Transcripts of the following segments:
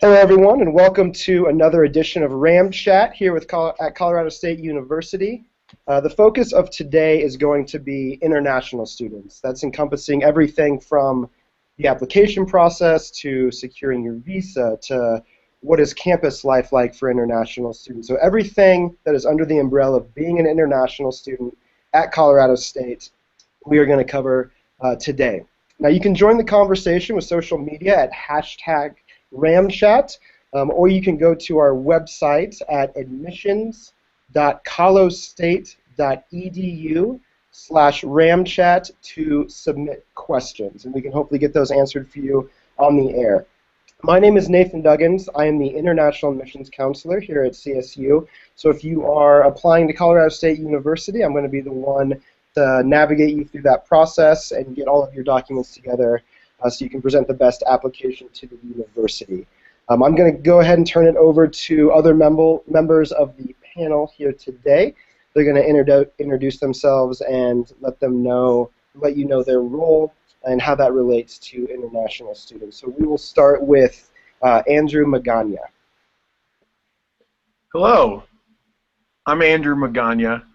Hello, everyone, and welcome to another edition of RAM Chat here at Colorado State University. The focus of today is going to be international students. That's encompassing everything from the application process to securing your visa to what is campus life like for international students. So everything that is under the umbrella of being an international student at Colorado State, we are going to cover today. Now, you can join the conversation with social media at #RamChat, or you can go to our website at admissions.colostate.edu/ramchat to submit questions, and we can hopefully get those answered for you on the air. My name is Nathan Duggins. I am the International Admissions Counselor here at CSU. So if you are applying to Colorado State University, I'm going to be the one to navigate you through that process and get all of your documents together so you can present the best application to the university. I'm going to go ahead and turn it over to other members of the panel here today. They're going to introduce themselves and let you know their role and how that relates to international students. So we will start with Andrew Magana. Hello, I'm Andrew Magana.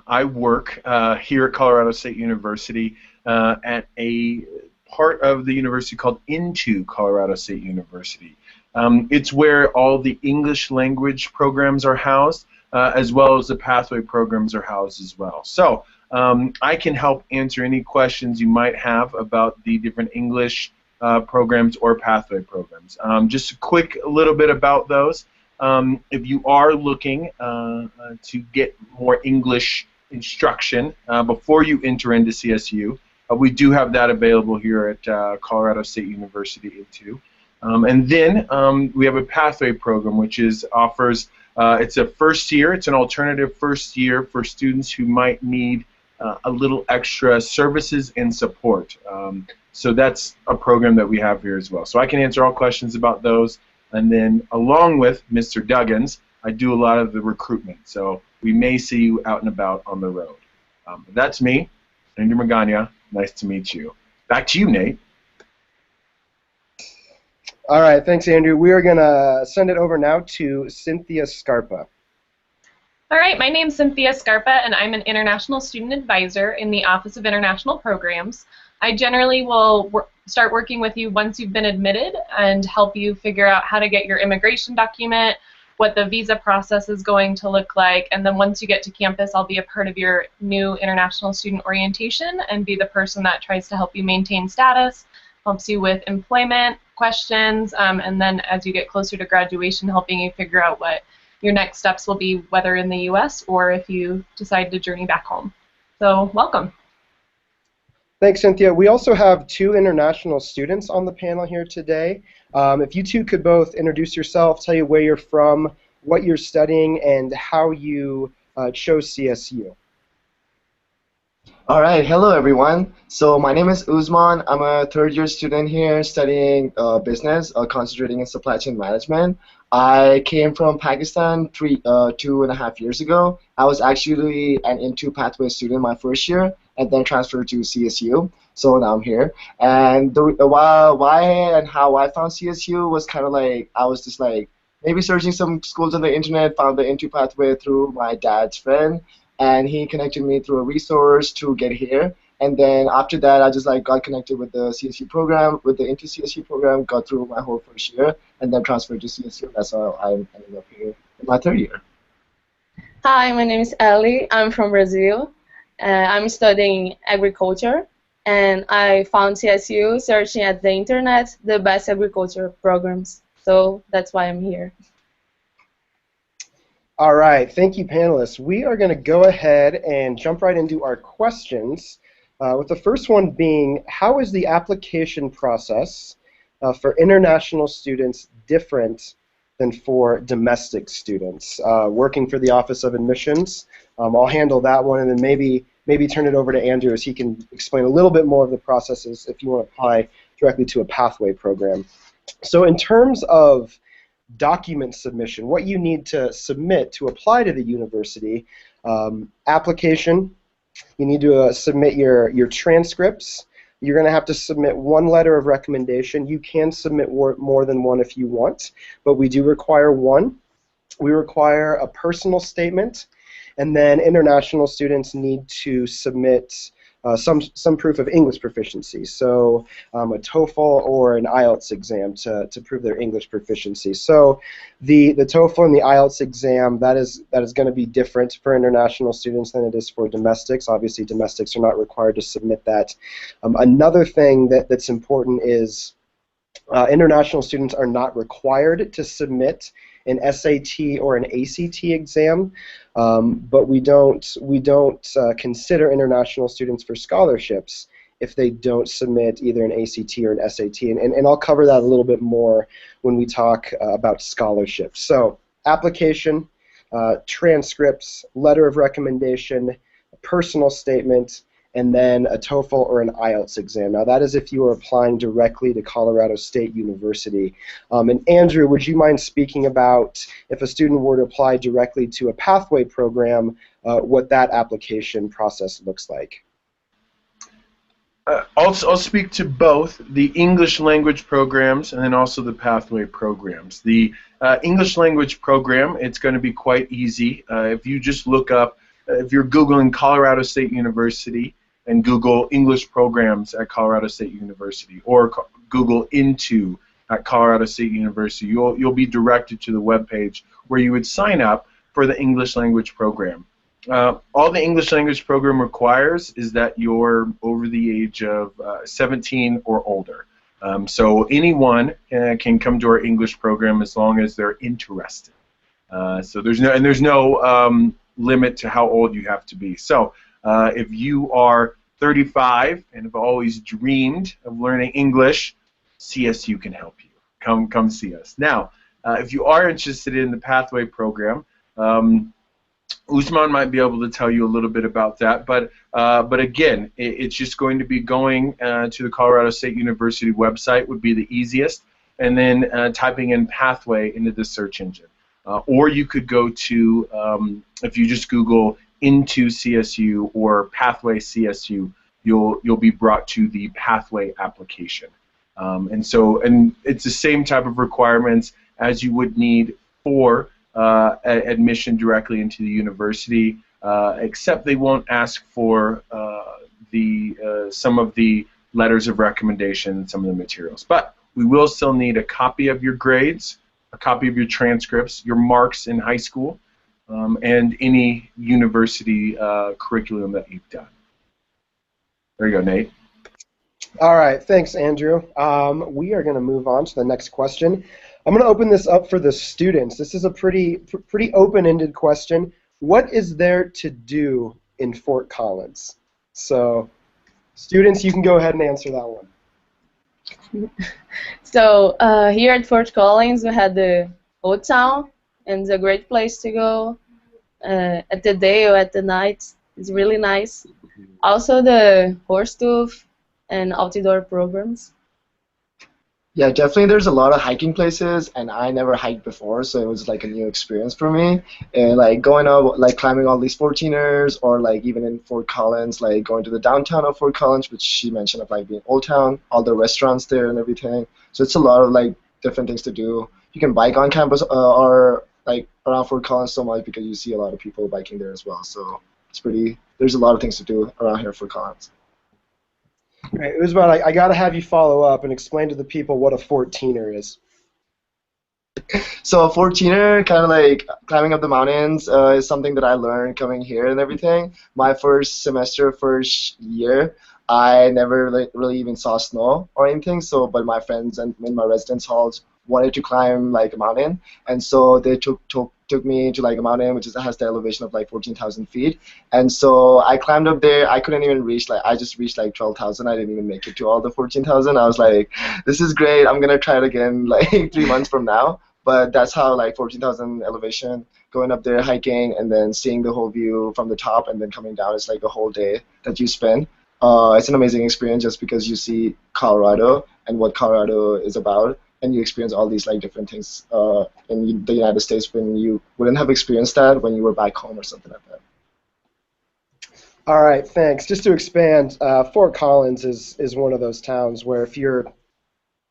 I work here at Colorado State University at a part of the university called Into Colorado State University. It's where all the English language programs are housed, as well as the pathway programs are housed as well. So I can help answer any questions you might have about the different English programs or pathway programs. Just a quick little bit about those. If you are looking to get more English instruction before you enter into CSU, we do have that available here at Colorado State University Into. And then we have a pathway program which offers, it's a first year, it's an alternative first year for students who might need a little extra services and support. So that's a program that we have here as well. So I can answer all questions about those. And then along with Mr. Duggins, I do a lot of the recruitment. So we may see you out and about on the road. That's me, Andrew Magana. Nice to meet you. Back to you, Nate. All right, thanks, Andrew. We are going to send it over now to Cynthia Scarpa. All right, my name is Cynthia Scarpa, and I'm an International Student Advisor in the Office of International Programs. I generally will start working with you once you've been admitted and help you figure out how to get your immigration document, what the visa process is going to look like, and then once you get to campus, I'll be a part of your new international student orientation and be the person that tries to help you maintain status, helps you with employment questions, and then as you get closer to graduation, helping you figure out what your next steps will be, whether in the U.S. or if you decide to journey back home. So, welcome. Thanks, Cynthia. We also have two international students on the panel here today. If you two could both introduce yourself, tell you where you're from, what you're studying, and how you chose CSU. All right, hello everyone. So my name is Uzman. I'm a third-year student here studying business, concentrating in supply chain management. I came from Pakistan 2.5 years ago. I was actually an Into pathway student my first year, and then transferred to CSU. So now I'm here. And why and how I found CSU was kind of like, I was just like maybe searching some schools on the internet, found the Into pathway through my dad's friend, and he connected me through a resource to get here. And then after that, I just like got connected with the CSU program, with the Into CSU program, got through my whole first year, and then transferred to CSU. That's how I ended up here in my third year. Hi, my name is Ellie. I'm from Brazil. I'm studying agriculture, and I found CSU searching at the internet the best agriculture programs. So that's why I'm here. All right, thank you, panelists. We are going to go ahead and jump right into our questions, with the first one being, how is the application process for international students different than for domestic students? Working for the Office of Admissions, I'll handle that one, and then maybe turn it over to Andrew as he can explain a little bit more of the processes if you want to apply directly to a pathway program. So in terms of document submission, what you need to submit to apply to the university, application, you need to submit your transcripts, You're going to have to submit one letter of recommendation. You can submit more than one if you want, but we do require one. We require a personal statement, and then international students need to submit some proof of English proficiency, so a TOEFL or an IELTS exam to prove their English proficiency. So the TOEFL and the IELTS exam, that is going to be different for international students than it is for domestics. Obviously, domestics are not required to submit that. Another thing that's important is international students are not required to submit an SAT or an ACT exam, but we don't consider international students for scholarships if they don't submit either an ACT or an SAT, and I'll cover that a little bit more when we talk about scholarships. So application, transcripts, letter of recommendation, personal statement, and then a TOEFL or an IELTS exam. Now that is if you are applying directly to Colorado State University. And Andrew, would you mind speaking about if a student were to apply directly to a pathway program, what that application process looks like? I'll speak to both the English language programs and then also the pathway programs. The English language program, it's going to be quite easy. If you just look up, if you're Googling Colorado State University and Google English programs at Colorado State University, or Google Into at Colorado State University, you'll be directed to the webpage where you would sign up for the English language program. All the English language program requires is that you're over the age of 17 or older. So anyone can come to our English program as long as they're interested. So there's no limit to how old you have to be. So if you are 35 and have always dreamed of learning English, CSU can help you. Come see us. Now, if you are interested in the pathway program, Usman might be able to tell you a little bit about that, but again, it's just going to be going to the Colorado State University website would be the easiest, and then typing in pathway into the search engine. Or you could go to, if you just Google Into CSU or Pathway CSU, you'll be brought to the pathway application. And it's the same type of requirements as you would need for admission directly into the university, except they won't ask for some of the letters of recommendation and some of the materials. But we will still need a copy of your grades, a copy of your transcripts, your marks in high school, and any university curriculum that you've done. There you go, Nate. All right, thanks, Andrew. We are going to move on to the next question. I'm going to open this up for the students. This is a pretty open-ended question. What is there to do in Fort Collins? So, students, you can go ahead and answer that one. So here at Fort Collins, we had the Old Town, and it's a great place to go at the day or at the night. It's really nice. Also the horse tooth and outdoor programs. Yeah, definitely there's a lot of hiking places, and I never hiked before, so it was like a new experience for me. And like going up, like climbing all these 14ers, or like even in Fort Collins, like going to the downtown of Fort Collins, which she mentioned of like being Old Town, all the restaurants there and everything. So it's a lot of like different things to do. You can bike on campus or like around Fort Collins so much because you see a lot of people biking there as well. So it's there's a lot of things to do around here at Fort Collins. All right, Usman, I got to have you follow up and explain to the people what a 14er is. So a 14er, kind of like climbing up the mountains, is something that I learned coming here and everything. My first year, I never really even saw snow or anything. So, but my friends and in my residence halls wanted to climb like a mountain, and so they took me to like a mountain which has the elevation of like 14,000 feet, and so I climbed up there. I couldn't even reach, like I just reached like 12,000. I didn't even make it to all the 14,000. I was like, this is great, I'm gonna try it again like 3 months from now. But that's how, like 14,000 elevation, going up there hiking and then seeing the whole view from the top and then coming down, it's like a whole day that you spend. It's an amazing experience just because you see Colorado and what Colorado is about, and you experience all these like different things in the United States when you wouldn't have experienced that when you were back home or something like that. All right, thanks. Just to expand, Fort Collins is one of those towns where if you're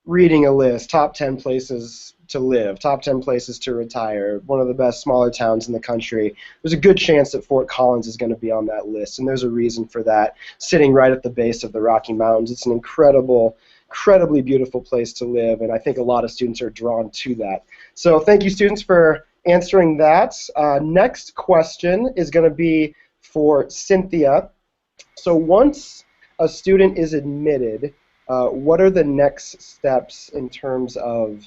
reading a list, top 10 places to live, top 10 places to retire, one of the best smaller towns in the country, there's a good chance that Fort Collins is going to be on that list, and there's a reason for that. Sitting right at the base of the Rocky Mountains, it's an incredibly beautiful place to live, and I think a lot of students are drawn to that. So thank you, students, for answering that. Next question is going to be for Cynthia. So once a student is admitted, what are the next steps in terms of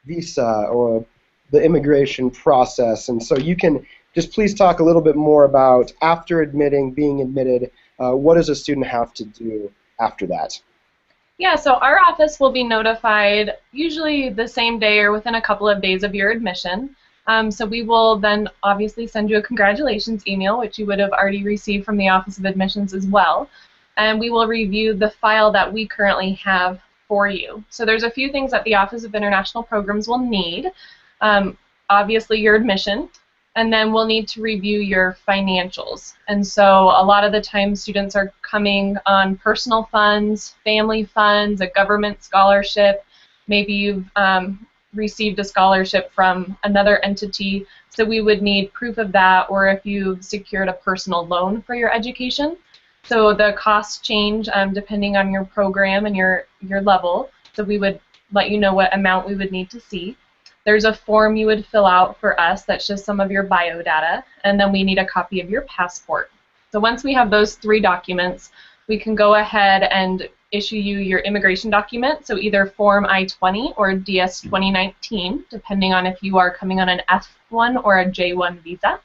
visa or the immigration process? And so you can just please talk a little bit more about after being admitted, what does a student have to do after that? Yeah, so our office will be notified usually the same day or within a couple of days of your admission. So we will then obviously send you a congratulations email, which you would have already received from the Office of Admissions as well. And we will review the file that we currently have for you. So there's a few things that the Office of International Programs will need. Obviously your admission, and then we'll need to review your financials. And so a lot of the time students are coming on personal funds, family funds, a government scholarship. Maybe you've received a scholarship from another entity, so we would need proof of that, or if you've secured a personal loan for your education. So the costs change depending on your program and your level, so we would let you know what amount we would need to see. There's a form you would fill out for us that's just some of your biodata, and then we need a copy of your passport. So once we have those three documents, we can go ahead and issue you your immigration document, so either Form I-20 or DS 2019, depending on if you are coming on an F1 or a J1 visa.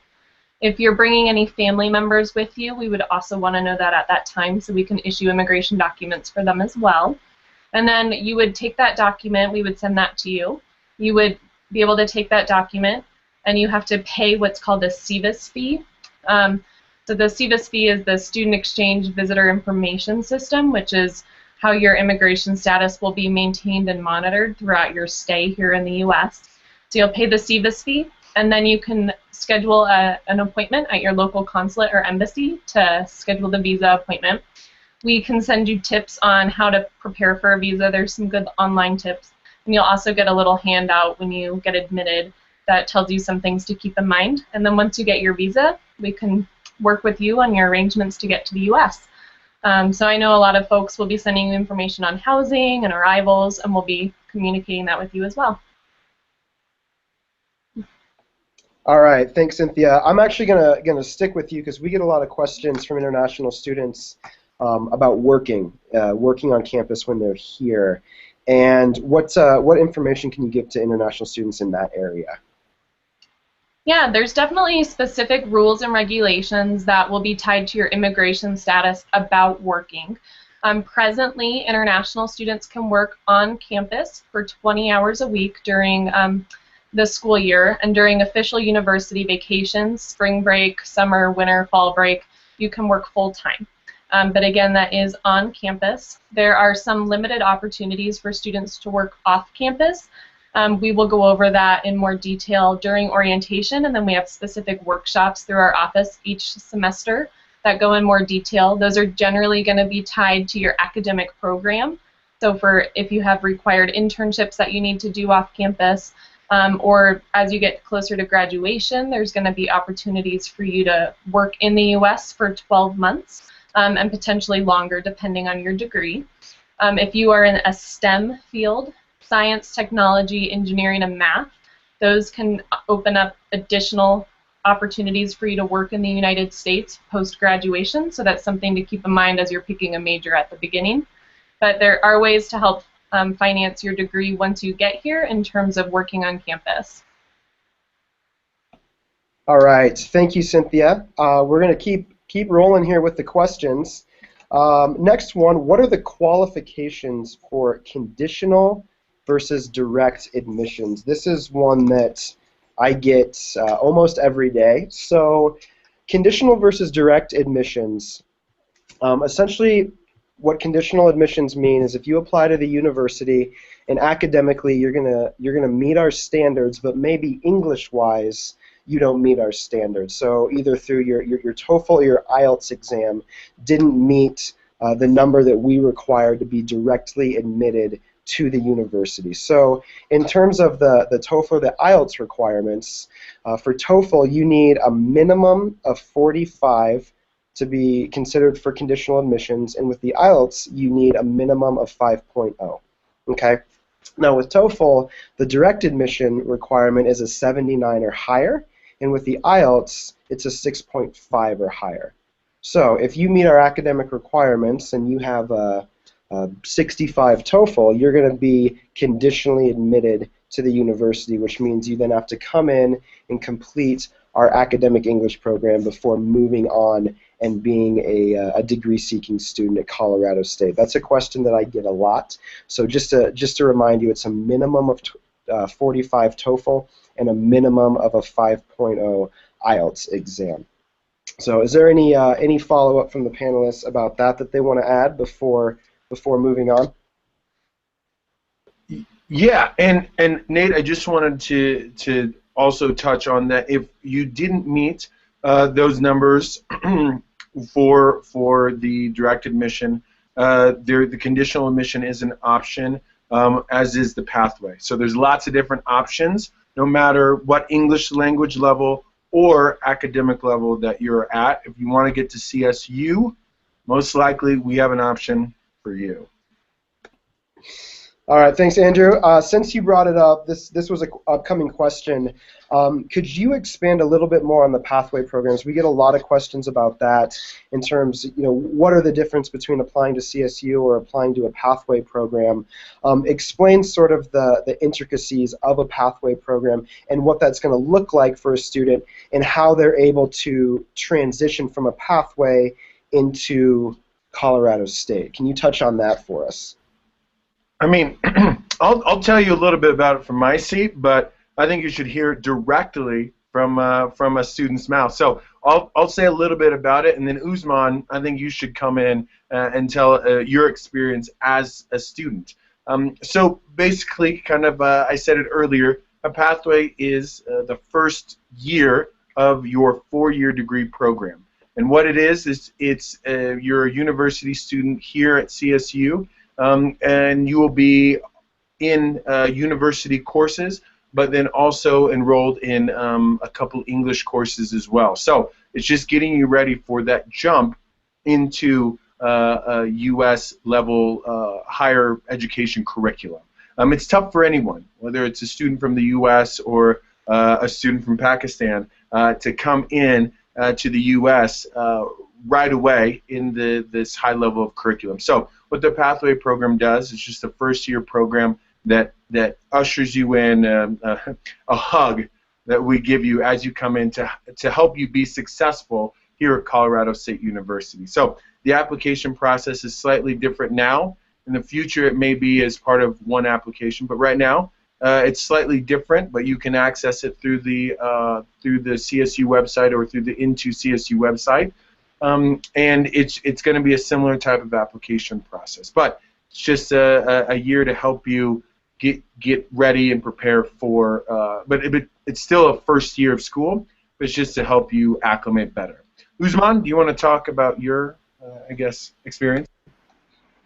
If you're bringing any family members with you, we would also want to know that at that time, so we can issue immigration documents for them as well. And then you would take that document, we would send that to you. You would be able to take that document, and you have to pay what's called a SEVIS fee. So the SEVIS fee is the Student Exchange Visitor Information System, which is how your immigration status will be maintained and monitored throughout your stay here in the U.S. So you'll pay the SEVIS fee, and then you can schedule an appointment at your local consulate or embassy to schedule the visa appointment. We can send you tips on how to prepare for a visa. There's some good online tips. And you'll also get a little handout when you get admitted that tells you some things to keep in mind. And then once you get your visa, we can work with you on your arrangements to get to the U.S. So I know a lot of folks will be sending you information on housing and arrivals, and we'll be communicating that with you as well. All right, thanks, Cynthia. I'm actually gonna stick with you because we get a lot of questions from international students about working on campus when they're here. And what information can you give to international students in that area? Yeah, there's definitely specific rules and regulations that will be tied to your immigration status about working. Presently, international students can work on campus for 20 hours a week during the school year, and during official university vacations, spring break, summer, winter, fall break, you can work full-time. But again, that is on campus. There are some limited opportunities for students to work off campus. We will go over that in more detail during orientation, and then we have specific workshops through our office each semester that go in more detail. Those are generally going to be tied to your academic program. So for if you have required internships that you need to do off campus, or as you get closer to graduation, there's going to be opportunities for you to work in the U.S. for 12 months. And potentially longer depending on your degree. If you are in a STEM field, science, technology, engineering, and math, those can open up additional opportunities for you to work in the United States post-graduation, so that's something to keep in mind as you're picking a major at the beginning. But there are ways to help finance your degree once you get here in terms of working on campus. All right, thank you, Cynthia. We're going to keep rolling here with the questions. Next one, what are the qualifications for conditional versus direct admissions? This is one that I get almost every day. So conditional versus direct admissions, essentially what conditional admissions mean is if you apply to the university and academically you're gonna meet our standards, but maybe English-wise you don't meet our standards. So either through your TOEFL or your IELTS exam didn't meet the number that we require to be directly admitted to the university. So in terms of the TOEFL or the IELTS requirements, for TOEFL you need a minimum of 45 to be considered for conditional admissions, and with the IELTS you need a minimum of 5.0. Okay? Now with TOEFL, the direct admission requirement is a 79 or higher, and with the IELTS it's a 6.5 or higher. So if you meet our academic requirements and you have a 65 TOEFL, you're going to be conditionally admitted to the university, which means you then have to come in and complete our academic English program before moving on and being a degree-seeking student at Colorado State. That's a question that I get a lot. So just to remind you, it's a minimum of 45 TOEFL and a minimum of a 5.0 IELTS exam. So is there any follow-up from the panelists about that they want to add before moving on? Yeah, and Nate, I just wanted to also touch on that. If you didn't meet those numbers for the direct admission, the conditional admission is an option, as is the pathway. So there's lots of different options, no matter what English language level or academic level that you're at. If you want to get to CSU, most likely we have an option for you. All right, thanks, Andrew. Since you brought it up, this was an upcoming question. Could you expand a little bit more on the pathway programs? We get a lot of questions about that in terms, what are the difference between applying to CSU or applying to a pathway program? Explain sort of the intricacies of a pathway program and what that's going to look like for a student and how they're able to transition from a pathway into Colorado State. Can you touch on that for us? I mean, I'll tell you a little bit about it from my seat, but I think you should hear it directly from a student's mouth. So I'll say a little bit about it, and then Usman, I think you should come in and tell your experience as a student. So basically, kind of, I said it earlier, a pathway is the first year of your 4-year degree program. And what it is it's you're a university student here at CSU, and you will be in university courses, but then also enrolled in a couple English courses as well. So it's just getting you ready for that jump into a U.S. level higher education curriculum. It's tough for anyone, whether it's a student from the U.S. or a student from Pakistan, to come in to the U.S. Right away in this high level of curriculum. So what the Pathway program does is just a first-year program that ushers you in, a hug that we give you as you come in to help you be successful here at Colorado State University. So the application process is slightly different now. In the future, it may be as part of one application, but right now it's slightly different. But you can access it through the CSU website or through the Into CSU website, and it's going to be a similar type of application process. But it's just a year to help you get ready and prepare for. But it's still a first year of school, but it's just to help you acclimate better. Usman, do you want to talk about your, I guess, experience?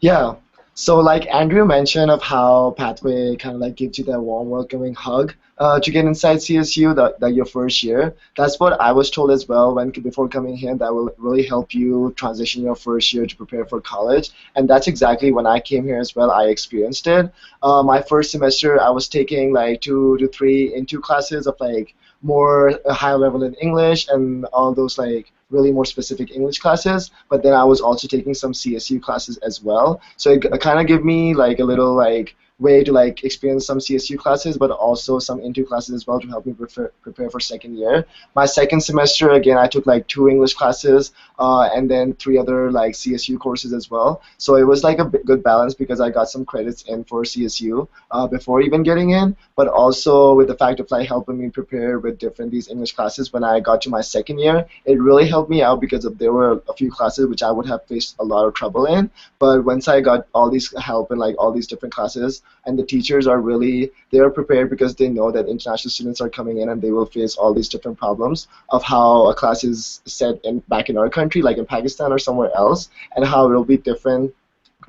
Yeah. So like Andrew mentioned of how Pathway kind of like gives you that warm welcoming hug to get inside CSU that your first year. That's what I was told as well before coming here. That will really help you transition your first year to prepare for college. And that's exactly when I came here as well. I experienced it. My first semester I was taking like 2 to 3 Into classes of like more high level in English and all those like really more specific English classes, but then I was also taking some CSU classes as well. So it kind of gave me like a little like way to like experience some CSU classes, but also some Into classes as well to help me prepare for second year. My second semester, again, I took like 2 English classes and then 3 other like CSU courses as well. So it was like a good balance because I got some credits in for CSU before even getting in, but also with the fact of like helping me prepare with different these English classes when I got to my second year, it really helped me out because there were a few classes which I would have faced a lot of trouble in. But once I got all these help in like all these different classes, and the teachers are really, they're prepared because they know that international students are coming in and they will face all these different problems of how a class is set back in our country, like in Pakistan or somewhere else, and how it will be different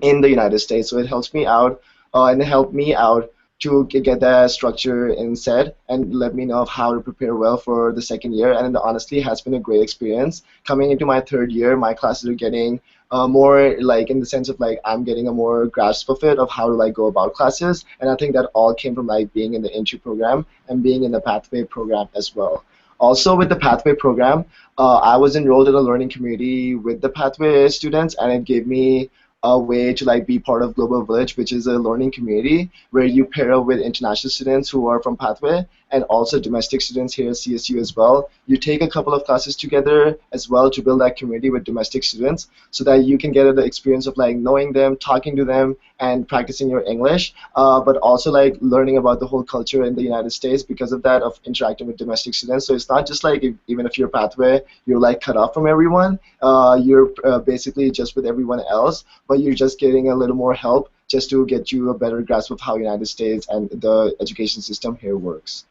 in the United States. So it helps me out, and it helped me out to get that structure in set and let me know of how to prepare well for the second year. And honestly, it has been a great experience. Coming into my third year, my classes are getting more like in the sense of like I'm getting a more grasp of it, of how to like go about classes. And I think that all came from like being in the Intro program and being in the Pathway program as well. Also with the Pathway program, I was enrolled in a learning community with the Pathway students, and it gave me a way to like be part of Global Village, which is a learning community where you pair up with international students who are from Pathway and also domestic students here at CSU as well. You take a couple of classes together as well to build that community with domestic students so that you can get the experience of like knowing them, talking to them, and practicing your English, but also like learning about the whole culture in the United States because of that, of interacting with domestic students. So it's not just like even if you're Pathway, you're like cut off from everyone. You're basically just with everyone else, but you're just getting a little more help just to get you a better grasp of how United States and the education system here works.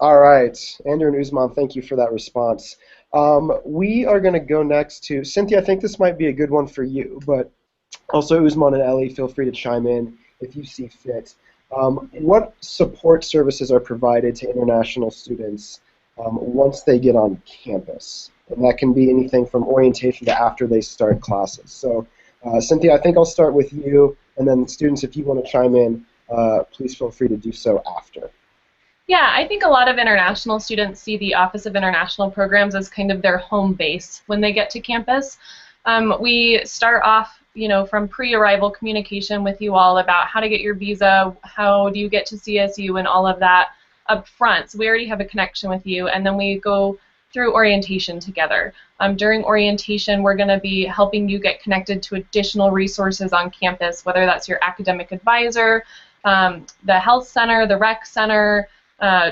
All right, Andrew and Usman, thank you for that response. We are going to go next to Cynthia. I think this might be a good one for you, but also Usman and Ellie, feel free to chime in if you see fit. What support services are provided to international students once they get on campus? And that can be anything from orientation to after they start classes. So, Cynthia, I think I'll start with you, and then students, if you want to chime in, please feel free to do so after. Yeah, I think a lot of international students see the Office of International Programs as kind of their home base when they get to campus. We start off, from pre-arrival communication with you all about how to get your visa, how do you get to CSU, and all of that up front. So we already have a connection with you, and then we go through orientation together. During orientation, we're going to be helping you get connected to additional resources on campus, whether that's your academic advisor, the health center, the rec center,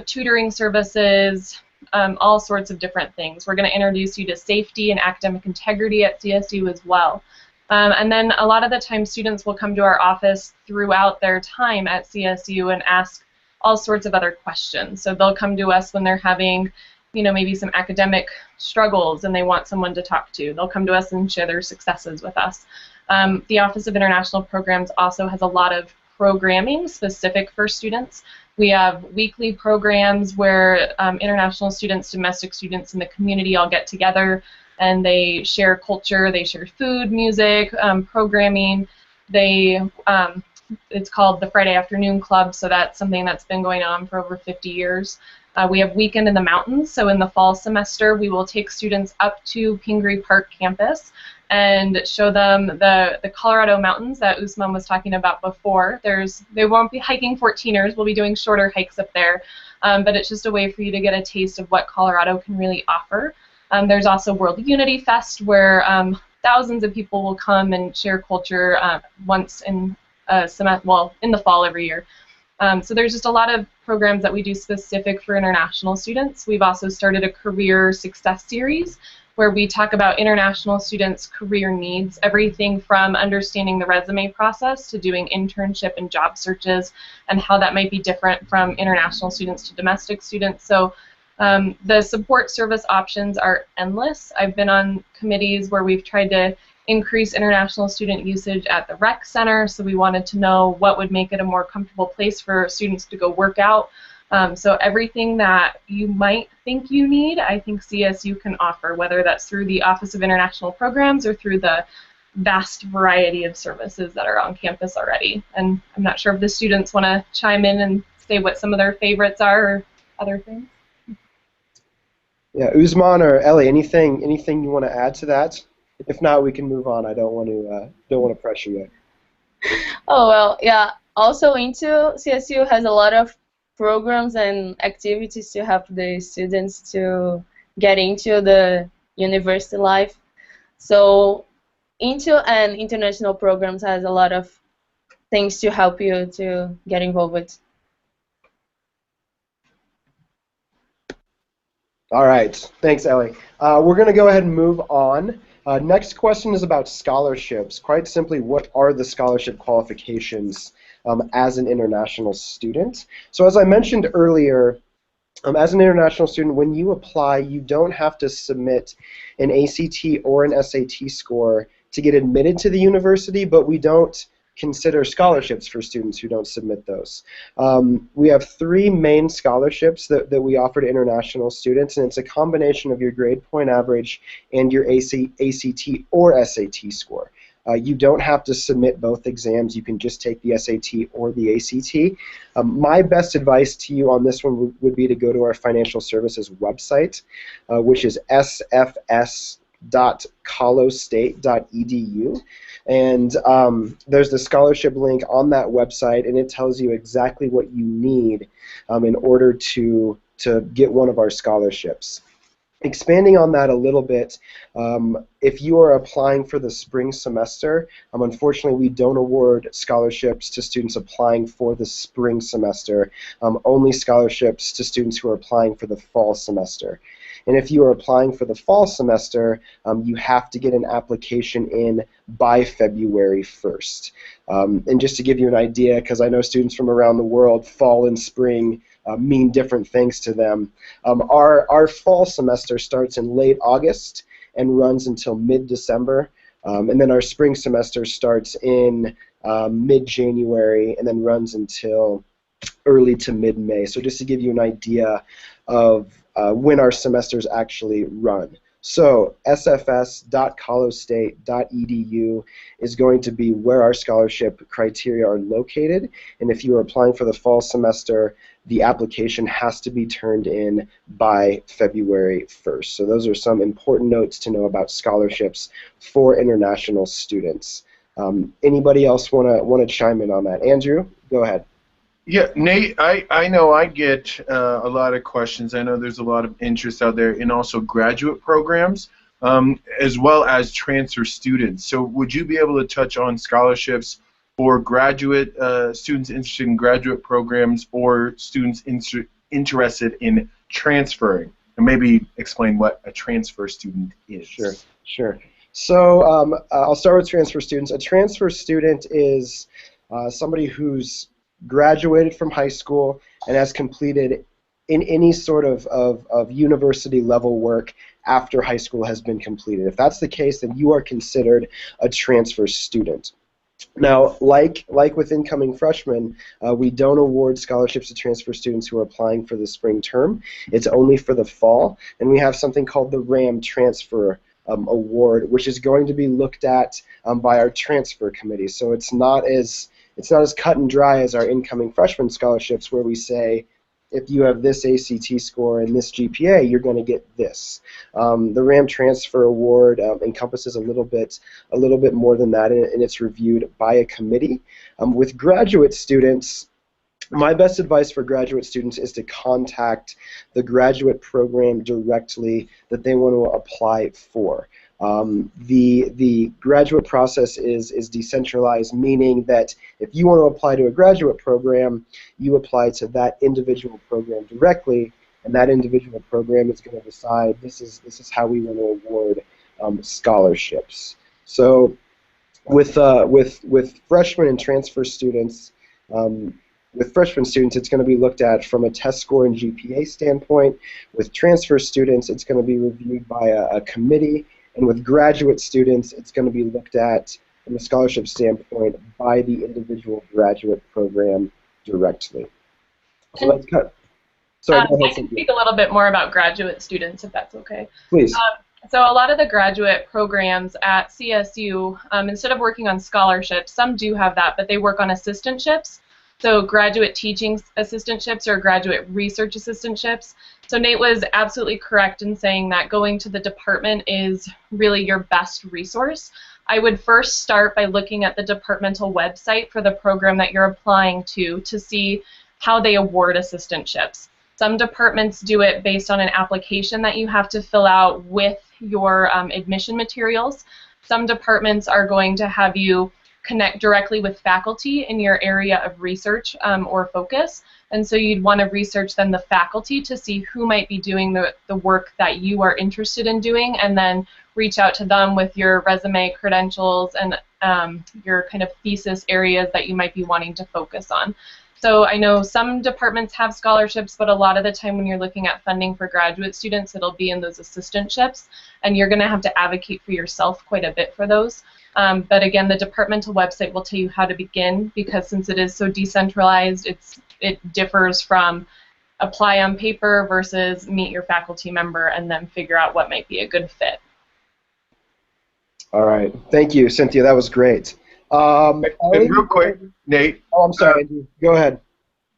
tutoring services, all sorts of different things. We're going to introduce you to safety and academic integrity at CSU as well. And then a lot of the time students will come to our office throughout their time at CSU and ask all sorts of other questions. So they'll come to us when they're having, maybe some academic struggles and they want someone to talk to. They'll come to us and share their successes with us. The Office of International Programs also has a lot of programming specific for students. We have weekly programs where international students, domestic students, and the community all get together and they share culture, they share food, music, programming. It's called the Friday Afternoon Club, so that's something that's been going on for over 50 years. We have Weekend in the Mountains, so in the fall semester we will take students up to Pingree Park campus and show them the Colorado mountains that Usman was talking about before. They won't be hiking 14ers, we'll be doing shorter hikes up there, but it's just a way for you to get a taste of what Colorado can really offer. There's also World Unity Fest, where thousands of people will come and share culture once in in the fall every year. So there's just a lot of programs that we do specific for international students. We've also started a career success series where we talk about international students' career needs, everything from understanding the resume process to doing internship and job searches and how that might be different from international students to domestic students. So the support service options are endless. I've been on committees where we've tried to increase international student usage at the rec center, so we wanted to know what would make it a more comfortable place for students to go work out. So everything that you might think you need, I think CSU can offer, whether that's through the Office of International Programs or through the vast variety of services that are on campus already. And I'm not sure if the students want to chime in and say what some of their favorites are or other things. Yeah, Usman or Ellie, anything you want to add to that? If not, we can move on. I don't want to pressure you. Oh well, yeah. Also, CSU has a lot of programs and activities to help the students to get into the university life. So, and international programs has a lot of things to help you to get involved with. All right, thanks, Ellie. We're going to go ahead and move on. Next question is about scholarships. Quite simply, what are the scholarship qualifications as an international student? So as I mentioned earlier, as an international student, when you apply, you don't have to submit an ACT or an SAT score to get admitted to the university, but we don't consider scholarships for students who don't submit those. We have three main scholarships that we offer to international students, and it's a combination of your grade point average and your ACT or SAT score. You don't have to submit both exams. You can just take the SAT or the ACT. My best advice to you on this one would be to go to our financial services website, which is sfs.colostate.edu. And there's the scholarship link on that website, and it tells you exactly what you need in order to get one of our scholarships. Expanding on that a little bit, if you are applying for the spring semester, unfortunately we don't award scholarships to students applying for the spring semester, only scholarships to students who are applying for the fall semester. And if you are applying for the fall semester, you have to get an application in by February 1st. And just to give you an idea, because I know students from around the world, fall and spring mean different things to them. Our fall semester starts in late August and runs until mid-December, and then our spring semester starts in mid-January and then runs until early to mid-May. So just to give you an idea of when our semesters actually run. So sfs.colostate.edu is going to be where our scholarship criteria are located, and if you are applying for the fall semester, the application has to be turned in by February 1st. So those are some important notes to know about scholarships for international students. Anybody else want to chime in on that? Andrew, go ahead. Yeah, Nate, I know I get a lot of questions. I know there's a lot of interest out there in also graduate programs as well as transfer students. So would you be able to touch on scholarships for graduate students interested in graduate programs or students interested in transferring? And maybe explain what a transfer student is. Sure. So I'll start with transfer students. A transfer student is somebody who's graduated from high school and has completed in any sort of university level work after high school has been completed. If that's the case, then you are considered a transfer student. Now, like with incoming freshmen, we don't award scholarships to transfer students who are applying for the spring term. It's only for the fall, and we have something called the RAM Transfer Award, which is going to be looked at by our transfer committee. So it's not as cut and dry as our incoming freshman scholarships, where we say, if you have this ACT score and this GPA, you're going to get this. The RAM Transfer Award encompasses a little bit more than that, and it's reviewed by a committee. With graduate students, my best advice for graduate students is to contact the graduate program directly that they want to apply for. The graduate process is decentralized, meaning that if you want to apply to a graduate program, you apply to that individual program directly, and that individual program is going to decide this is how we want to award scholarships. So with freshmen and transfer students, with freshman students, it's going to be looked at from a test score and GPA standpoint. With transfer students, it's going to be reviewed by a committee. And with graduate students, it's going to be looked at from a scholarship standpoint by the individual graduate program directly. So let's cut. Sorry, go ahead, I can speak a little bit more about graduate students, if that's okay. Please. So a lot of the graduate programs at CSU, instead of working on scholarships, some do have that, but they work on assistantships. So graduate teaching assistantships or graduate research assistantships. So Nate was absolutely correct in saying that going to the department is really your best resource. I would first start by looking at the departmental website for the program that you're applying to see how they award assistantships. Some departments do it based on an application that you have to fill out with your admission materials. Some departments are going to have you connect directly with faculty in your area of research or focus. And so you'd want to research then the faculty to see who might be doing the work that you are interested in doing, and then reach out to them with your resume, credentials, and your kind of thesis areas that you might be wanting to focus on. So I know some departments have scholarships, but a lot of the time when you're looking at funding for graduate students, it'll be in those assistantships, and you're going to have to advocate for yourself quite a bit for those. But again, the departmental website will tell you how to begin, because since it is so decentralized, it differs from apply on paper versus meet your faculty member and then figure out what might be a good fit. All right. Thank you, Cynthia. That was great. And real quick, Nate. Oh, I'm sorry, Andrew. Go ahead.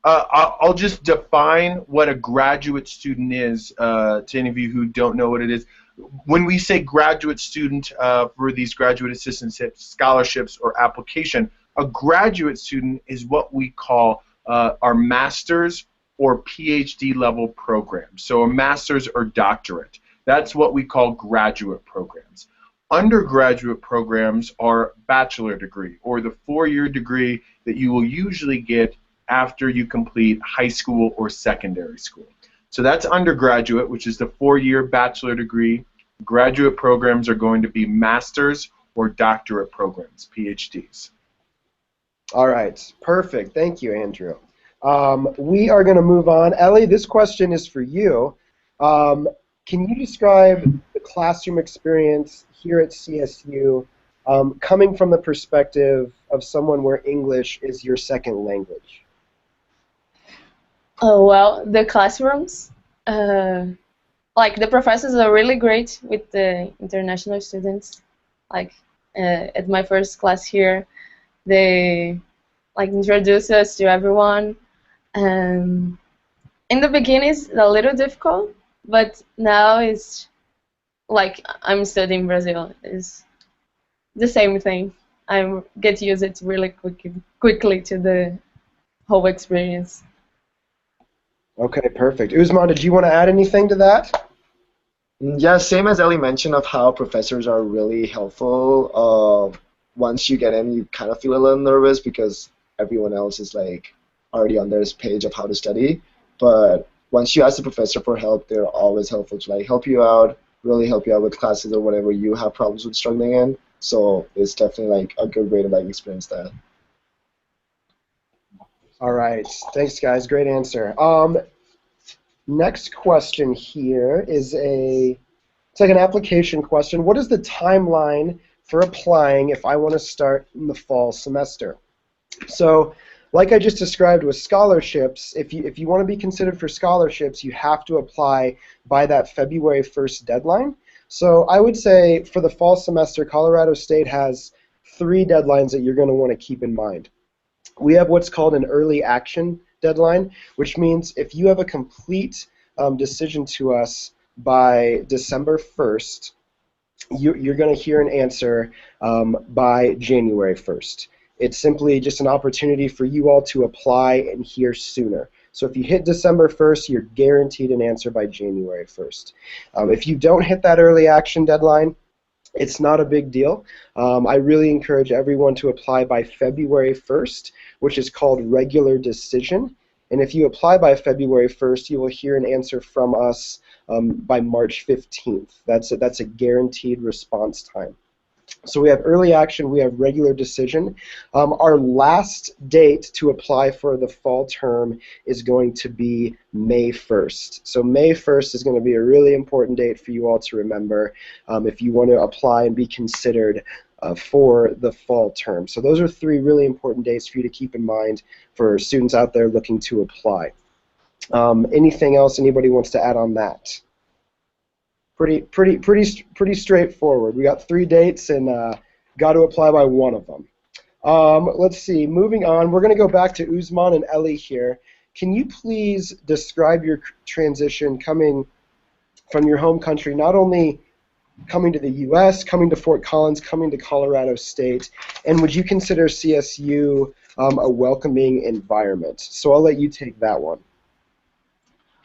I'll just define what a graduate student is to any of you who don't know what it is. When we say graduate student for these graduate assistantships, scholarships, or application, a graduate student is what we call our master's or PhD level programs. So a master's or doctorate. That's what we call graduate programs. Undergraduate programs are bachelor degree, or the 4-year degree that you will usually get after you complete high school or secondary school. So that's undergraduate, which is the 4-year bachelor degree. Graduate programs are going to be master's or doctorate programs, PhDs. All right. Perfect. Thank you, Andrew. We are going to move on. Ellie, this question is for you. Can you describe the classroom experience here at CSU coming from the perspective of someone where English is your second language? Oh, well, the classrooms, like the professors are really great with the international students. Like at my first class here, they like introduce us to everyone. In the beginning, it's a little difficult, but now it's like I'm studying in Brazil. It's the same thing. I get used really quickly to the whole experience. Okay, perfect. Usman, did you want to add anything to that? Yeah, same as Ellie mentioned of how professors are really helpful. Once you get in, you kind of feel a little nervous because everyone else is like already on their page of how to study. But once you ask the professor for help, they're always helpful to like help you out, really help you out with classes or whatever you have problems with struggling in. So it's definitely like a good way to like experience that. All right. Thanks, guys. Great answer. Next question here is it's like an application question. What is the timeline for applying if I want to start in the fall semester? So, like I just described with scholarships, if you want to be considered for scholarships, you have to apply by that February 1st deadline. So I would say for the fall semester, Colorado State has 3 deadlines that you're going to want to keep in mind. We have what's called an early action deadline, which means if you have a complete decision to us by December 1st, you're going to hear an answer by January 1st. It's simply just an opportunity for you all to apply and hear sooner. So if you hit December 1st, you're guaranteed an answer by January 1st. If you don't hit that early action deadline, it's not a big deal. I really encourage everyone to apply by February 1st, which is called regular decision. And if you apply by February 1st, you will hear an answer from us by March 15th. That's a guaranteed response time. So we have early action, we have regular decision. Our last date to apply for the fall term is going to be May 1st. So May 1st is going to be a really important date for you all to remember if you want to apply and be considered for the fall term. So those are 3 really important dates for you to keep in mind for students out there looking to apply. Anything else anybody wants to add on that? Pretty straightforward. We got 3 dates and got to apply by one of them. Let's see. Moving on, we're going to go back to Usman and Ellie here. Can you please describe your transition coming from your home country, not only coming to the U.S., coming to Fort Collins, coming to Colorado State, and would you consider CSU a welcoming environment? So I'll let you take that one.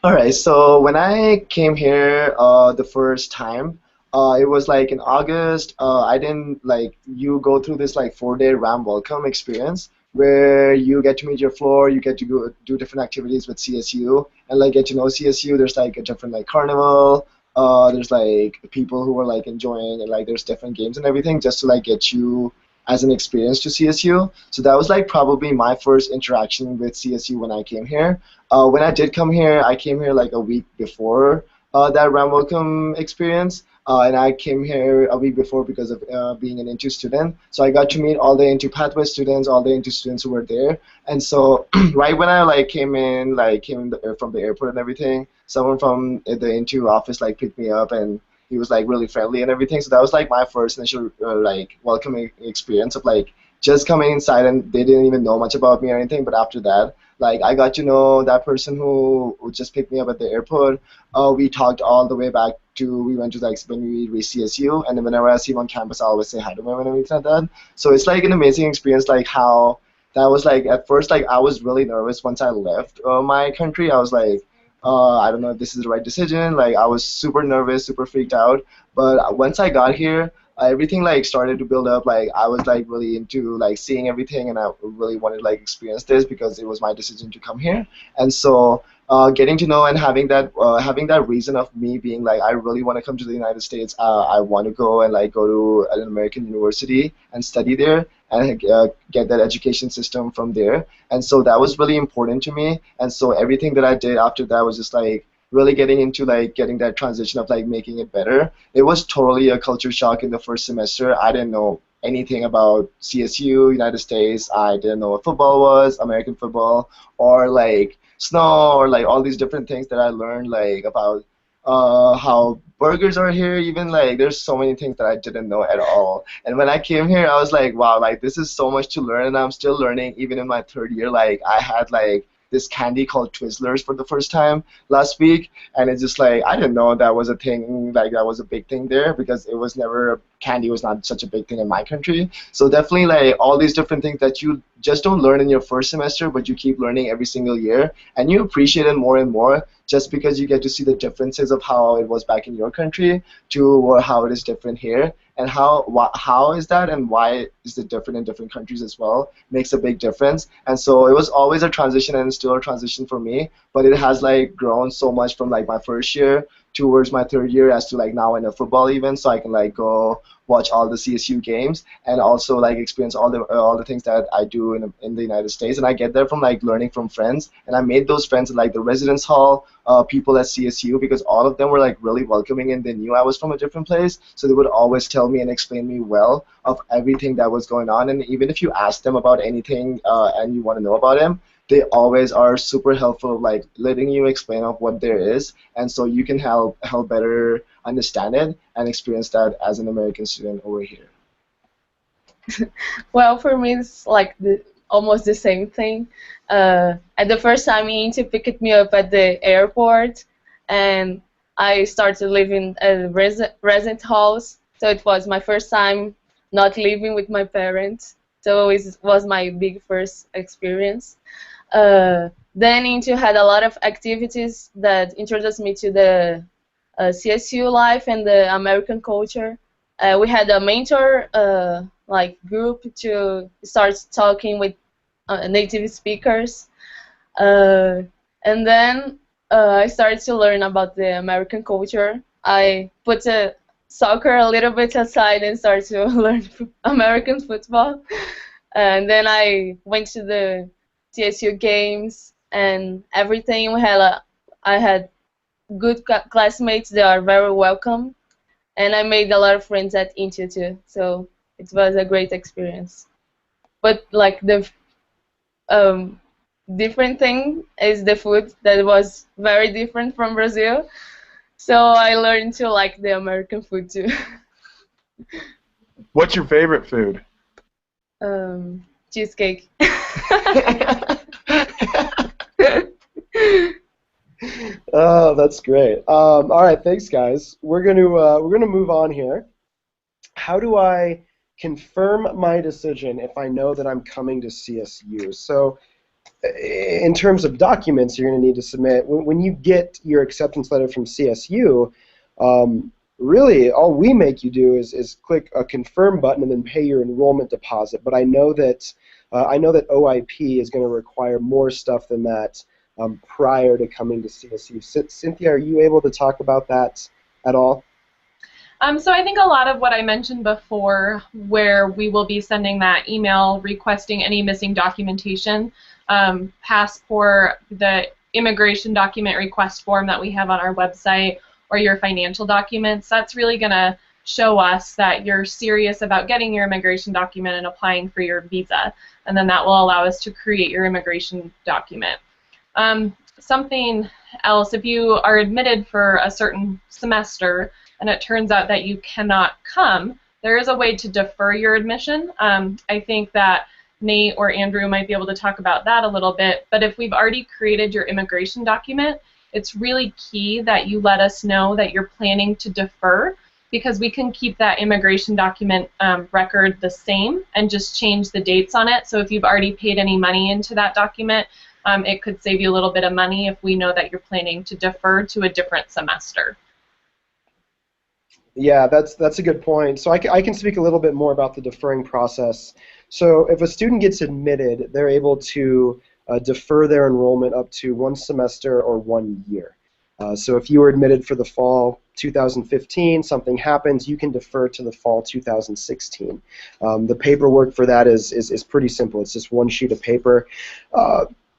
All right, so when I came here the first time, It was like in August. I didn't like you go through this like 4-day RAM welcome experience where you get to meet your floor, you get to go do different activities with CSU and like get to know CSU. There's like a different like carnival. There's like people who are like enjoying and like there's different games and everything just to like get you as an experience to CSU. So that was like probably my first interaction with CSU when I came here. When I did come here, I came here like a week before that RAM welcome experience. And I came here a week before because of being an Into student. So I got to meet all the Into Pathway students, all the Into students who were there. And so right when I like came in from the airport and everything, someone from the Into office like picked me up and he was like really friendly and everything. So that was like my first initial like welcoming experience of like just coming inside and they didn't even know much about me or anything. But after that, like I got to know that person who just picked me up at the airport. We talked all the way back to we went to like when we reached CSU, and then whenever I see him on campus, I always say hi to him and everything like that. So it's like an amazing experience, like how that was like at first like I was really nervous once I left my country. I was like, I don't know if this is the right decision. Like I was super nervous, super freaked out. But once I got here, everything like started to build up. Like I was like really into like seeing everything, and I really wanted to like experience this because it was my decision to come here. And so getting to know and having that reason of me being like I really want to come to the United States. I want to go and like go to an American university and study there and get that education system from there. And so that was really important to me. And so everything that I did after that was just like really getting into like getting that transition of like making it better. It was totally a culture shock in the first semester. I didn't know anything about CSU, United States. I didn't know what football was, American football, or like snow, or like all these different things that I learned like about how burgers are here. Even like there's so many things that I didn't know at all. And when I came here, I was like, wow, like this is so much to learn, and I'm still learning even in my third year. Like I had like this candy called Twizzlers for the first time last week, and it's just like I didn't know that was a thing, like that was a big thing there because it was never candy was not such a big thing in my country. So definitely like all these different things that you just don't learn in your first semester, but you keep learning every single year, and you appreciate it more and more just because you get to see the differences of how it was back in your country to how it is different here, and how is that and why is it different in different countries as well makes a big difference. And so it was always a transition, and it's still a transition for me, but it has like grown so much from like my first year towards my third year as to like now in a football event, so I can like go watch all the CSU games and also like experience all the things that I do in the United States. And I get there from like learning from friends, and I made those friends in like the residence hall, people at CSU, because all of them were like really welcoming and they knew I was from a different place, so they would always tell me and explain me well of everything that was going on. And even if you ask them about anything and you want to know about them, they always are super helpful, like letting you explain of what there is, and so you can help better understand it and experience that as an American student over here. Well, for me, it's like almost the same thing. At the first time, Into picked me up at the airport, and I started living at a resident house. So it was my first time not living with my parents. So it was my big first experience. Then Into had a lot of activities that introduced me to the CSU life and the American culture. We had a mentor like group to start talking with native speakers, and then I started to learn about the American culture. I put soccer a little bit aside and started to learn American football, and then I went to the CSU games and everything. I had good classmates. They are very welcome, and I made a lot of friends at Into too. So it was a great experience. But like the different thing is the food that was very different from Brazil. So I learned to like the American food too. What's your favorite food? Cheesecake. Oh, that's great. All right, thanks, guys. We're gonna move on here. How do I confirm my decision if I know that I'm coming to CSU? So, in terms of documents, you're gonna need to submit when you get your acceptance letter from CSU. Really, all we make you do is click a confirm button and then pay your enrollment deposit. But I know that OIP is going to require more stuff than that prior to coming to CSU. Cynthia, are you able to talk about that at all? So I think a lot of what I mentioned before, where we will be sending that email requesting any missing documentation, passport, the immigration document request form that we have on our website, or your financial documents, that's really going to show us that you're serious about getting your immigration document and applying for your visa. And then that will allow us to create your immigration document. Something else, if you are admitted for a certain semester and it turns out that you cannot come, there is a way to defer your admission. I think that Nate or Andrew might be able to talk about that a little bit, but if we've already created your immigration document, it's really key that you let us know that you're planning to defer, because we can keep that immigration document record the same and just change the dates on it. So if you've already paid any money into that document, it could save you a little bit of money if we know that you're planning to defer to a different semester. Yeah, that's a good point. So I can speak a little bit more about the deferring process. So if a student gets admitted, they're able to defer their enrollment up to 1 semester or 1 year. So if you were admitted for the fall 2015, something happens, you can defer to the fall 2016. The paperwork for that is pretty simple. It's just one sheet of paper.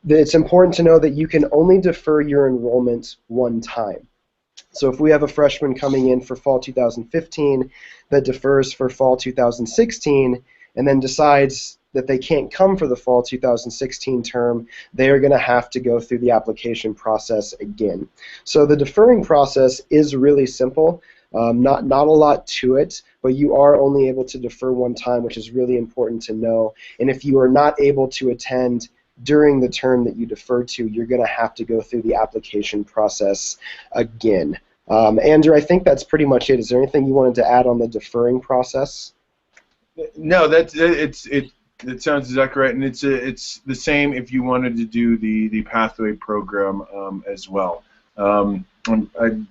It's important to know that you can only defer your enrollment one time. So if we have a freshman coming in for fall 2015 that defers for fall 2016 and then decides that they can't come for the fall 2016 term, they are going to have to go through the application process again. So the deferring process is really simple. Not a lot to it, but you are only able to defer one time, which is really important to know. And if you are not able to attend during the term that you deferred to, you're going to have to go through the application process again. Andrew, I think that's pretty much it. Is there anything you wanted to add on the deferring process? No, it sounds exactly right, and it's the same if you wanted to do the pathway program as well. I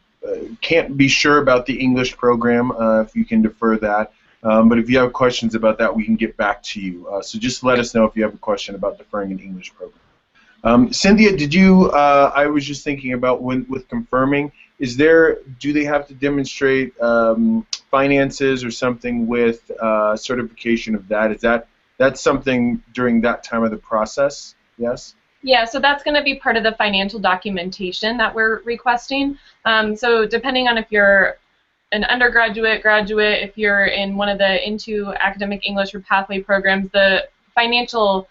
can't be sure about the English program if you can defer that. But if you have questions about that, we can get back to you. So just let us know if you have a question about deferring an English program. Cynthia, did you? I was just thinking about with confirming. Do they have to demonstrate finances or something with certification of that? That's something during that time of the process? Yes. Yeah, so that's going to be part of the financial documentation that we're requesting. So depending on if you're an undergraduate, graduate, if you're in one of the Into Academic English or Pathway programs, the financial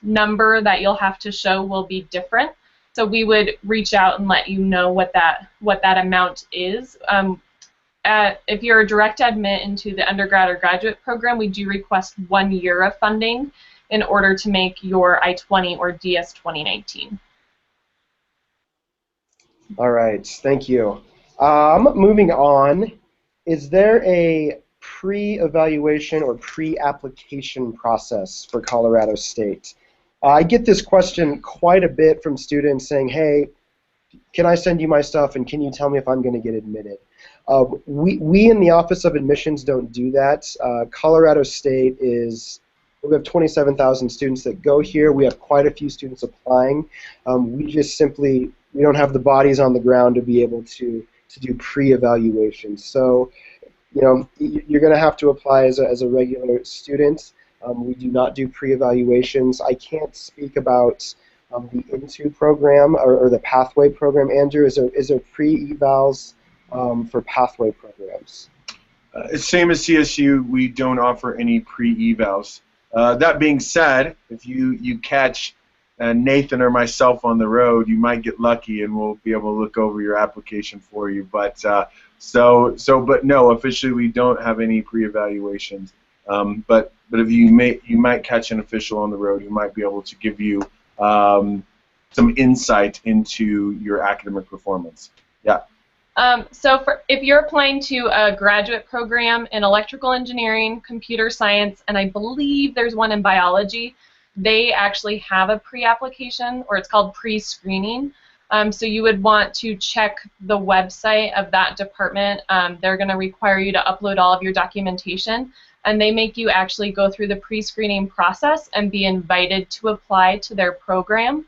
number that you'll have to show will be different. So we would reach out and let you know what that amount is. If you're a direct admit into the undergrad or graduate program, we do request 1 year of funding in order to make your I-20 or DS 2019. All right, thank you. Moving on, is there a pre-evaluation or pre-application process for Colorado State? I get this question quite a bit from students saying, hey, can I send you my stuff and can you tell me if I'm going to get admitted? We in the Office of Admissions don't do that. Colorado State we have 27,000 students that go here. We have quite a few students applying. We don't have the bodies on the ground to be able to do pre-evaluation. So, you're going to have to apply as a regular student. We do not do pre-evaluations. I can't speak about the Into program or the Pathway program. Andrew, is there pre-evals for Pathway programs? Same as CSU, we don't offer any pre-evals. That being said, if you catch Nathan or myself on the road, you might get lucky and we'll be able to look over your application for you. But but no, officially we don't have any pre-evaluations. But if you might catch an official on the road who might be able to give you some insight into your academic performance. Yeah. So if you're applying to a graduate program in electrical engineering, computer science, and I believe there's one in biology, they actually have a pre-application, or it's called pre-screening. So you would want to check the website of that department. They're going to require you to upload all of your documentation, and they make you actually go through the pre-screening process and be invited to apply to their program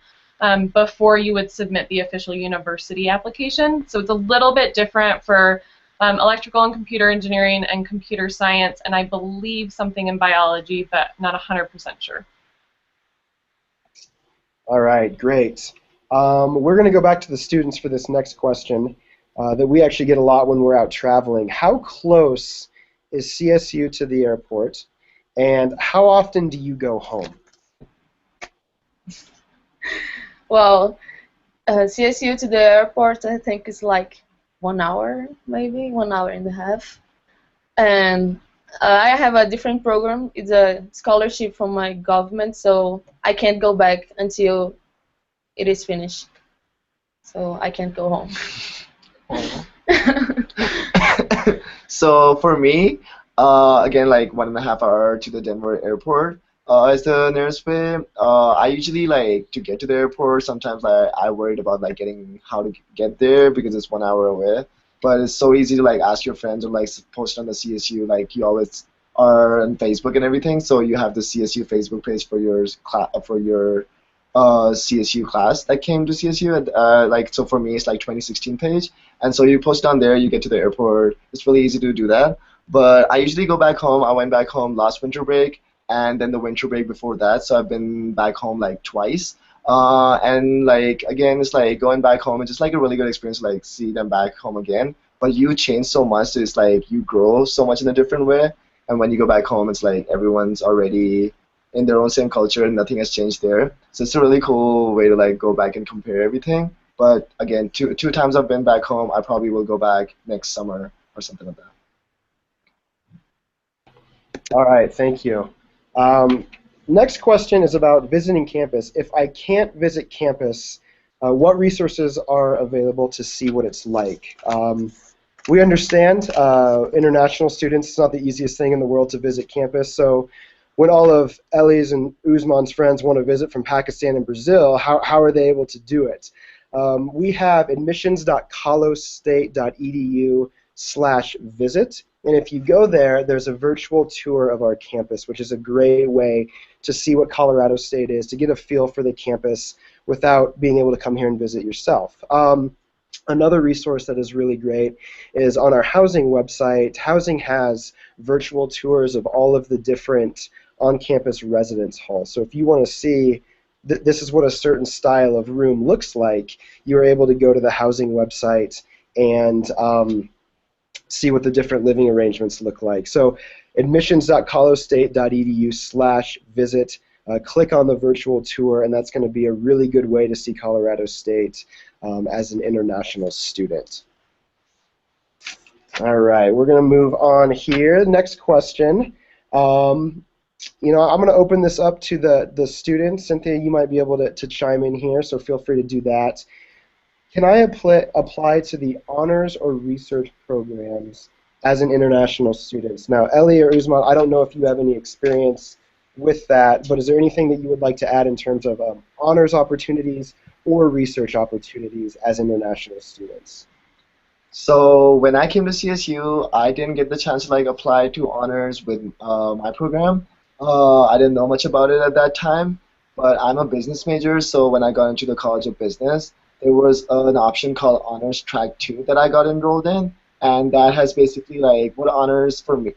before you would submit the official university application. So it's a little bit different for electrical and computer engineering and computer science, and I believe something in biology, but not 100% sure. All right, great. We're going to go back to the students for this next question that we actually get a lot when we're out traveling. How close is CSU to the airport, and how often do you go home? Well, CSU to the airport, I think, is like 1 hour, maybe 1 hour and a half. And I have a different program. It's a scholarship from my government, so I can't go back until it is finished. So I can't go home. So for me, again, like 1.5 hours to the Denver airport is the nearest way. I usually like to get to the airport. Sometimes I worried about like getting how to get there because it's 1 hour away. But it's so easy to like ask your friends or like post on the CSU. Like you always are on Facebook and everything, so you have the CSU Facebook page for your CSU class that came to CSU. And like so for me, it's like 2016 page, and so you post on there. You get to the airport. It's really easy to do that. But I usually go back home. I went back home last winter break, and then the winter break before that. So I've been back home like twice. And like again, it's like going back home. It's just like a really good experience to like see them back home again. But you change so much. So it's like you grow so much in a different way. And when you go back home, it's like everyone's already in their own same culture and nothing has changed there. So it's a really cool way to like go back and compare everything. But again, two times I've been back home. I probably will go back next summer or something like that. All right, thank you. Next question is about visiting campus. If I can't visit campus, what resources are available to see what it's like? We understand international students, it's not the easiest thing in the world to visit campus, so when all of Ellie's and Usman's friends want to visit from Pakistan and Brazil, how are they able to do it? We have admissions.colostate.edu/visit. And if you go there, there's a virtual tour of our campus, which is a great way to see what Colorado State is, to get a feel for the campus without being able to come here and visit yourself. Another resource that is really great is on our housing website. Housing has virtual tours of all of the different on-campus residence halls. So if you want to see this is what a certain style of room looks like, you're able to go to the housing website and see what the different living arrangements look like. So admissions.colostate.edu/visit. Click on the virtual tour, and that's going to be a really good way to see Colorado State as an international student. All right, we're going to move on here. Next question. I'm going to open this up to the students. Cynthia, you might be able to chime in here, so feel free to do that. Can I apply to the honors or research programs as an international student? Now, Ellie or Usman, I don't know if you have any experience with that, but is there anything that you would like to add in terms of honors opportunities or research opportunities as international students? So when I came to CSU, I didn't get the chance to like apply to honors with my program. I didn't know much about it at that time, but I'm a business major, so when I got into the College of Business, there was an option called Honors Track 2 that I got enrolled in, and that has basically like what honors for me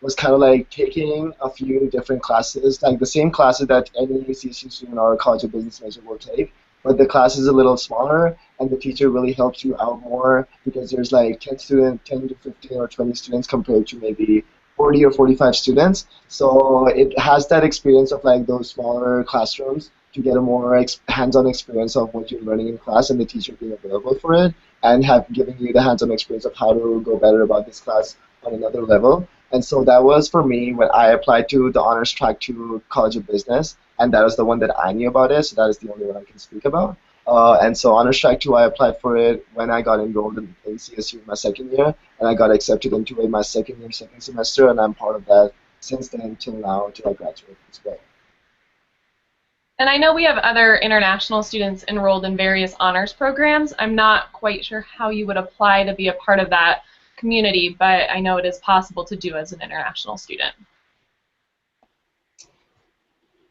was kind of like taking a few different classes, like the same classes that any CSU student or College of Business major will take, but the class is a little smaller, and the teacher really helps you out more because there's like 10 to 15 or 20 students compared to maybe 40 or 45 students. So it has that experience of like those smaller classrooms to get a more hands-on experience of what you're learning in class and the teacher being available for it and giving you the hands-on experience of how to go better about this class on another level. And so that was for me when I applied to the Honors Track 2 College of Business, and that was the one that I knew about it, so that is the only one I can speak about. And so Honors Track 2, I applied for it when I got enrolled in CSU in my second year, and I got accepted into it my second semester, and I'm part of that since then till now, till I graduate as well. And I know we have other international students enrolled in various honors programs. I'm not quite sure how you would apply to be a part of that community, but I know it is possible to do as an international student.